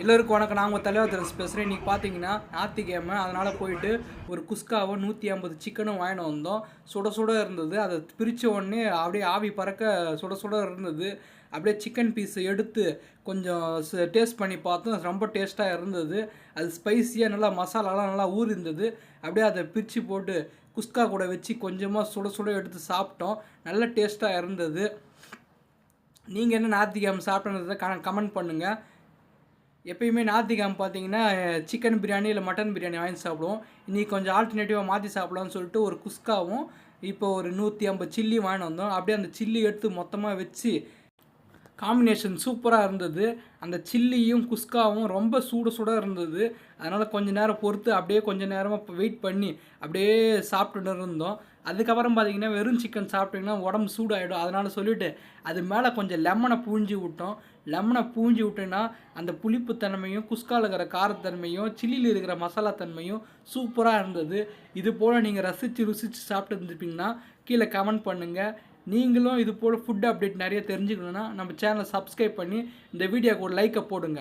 எல்லோருக்கும் வணக்கம். நான் உங்கள் தலைவர் தெரிஞ்சு பேசுகிறேன். இன்றைக்கி பார்த்தீங்கன்னா ஞாயிற்றுக்கிழமை, அதனால் போயிட்டு ஒரு குஸ்காவும் 150 சிக்கனும் வாங்கிட்டு வந்தோம். சுட சுட இருந்தது. அதை பிரித்த உடனே அப்படியே ஆவி பறக்க சுட சுட இருந்தது. அப்படியே சிக்கன் பீஸ் எடுத்து கொஞ்சம் டேஸ்ட் பண்ணி பார்த்தோம். ரொம்ப டேஸ்ட்டாக இருந்தது. அது ஸ்பைஸியாக நல்லா மசாலாலாம் நல்லா ஊறிருந்தது. அப்படியே அதை பிரித்து போட்டு குஸ்கா கூட வச்சு கொஞ்சமாக சுட சுட எடுத்து சாப்பிட்டோம். நல்ல டேஸ்ட்டாக இருந்தது. நீங்கள் என்ன ஞாயிற்றுக்கிழமை சாப்பிட்டதை கமெண்ட் பண்ணுங்கள். எப்பயுமே ஞாயிற்றுக்கிழமை பார்த்தீங்கன்னா சிக்கன் பிரியாணி இல்லை மட்டன் பிரியாணி வாங்கி சாப்பிடுவோம். இன்றைக்கி கொஞ்சம் ஆல்டர்னேட்டிவாக மாற்றி சாப்பிடலாம்னு சொல்லிட்டு ஒரு குஸ்காவும் இப்போ ஒரு 150 சில்லி வாங்கிட்டு வந்தோம். அப்படியே அந்த சில்லி எடுத்து மொத்தமாக வச்சு காம்பினேஷன் சூப்பராக இருந்தது. அந்த சில்லியும் குஸ்காவும் ரொம்ப சுட சுட இருந்தது. அதனால் கொஞ்சம் நேரம் பொறுத்து அப்படியே கொஞ்சம் நேரமாக வெயிட் பண்ணி அப்படியே சாப்பிட்டுட்டு இருந்தோம். அதுக்கப்புறம் பார்த்திங்கன்னா வெறும் சிக்கன் சாப்பிட்டிங்கன்னா உடம்பு சூடாகிடும். அதனால் சொல்லிவிட்டு அது மேலே கொஞ்சம் லெமனை பூஞ்சி விட்டோம். லெமனை பூஞ்சி விட்டோன்னா அந்த புளிப்புத்தன்மையும் குஸ்காவில் இருக்கிற காரத்தன்மையும் சில்லியில் இருக்கிற மசாலா தன்மையும் சூப்பராக இருந்தது. இது போல் நீங்கள் ருசித்து சாப்பிட்டு இருந்துருப்பீங்கன்னா கீழே கமெண்ட் பண்ணுங்கள். நீங்களும் இது போல் ஃபுட் அப்டேட் நிறைய தெரிஞ்சுக்கணுன்னா நம்ம சேனலை சப்ஸ்கிரைப் பண்ணி இந்த வீடியோக்கு ஒரு லைக்கை போடுங்க.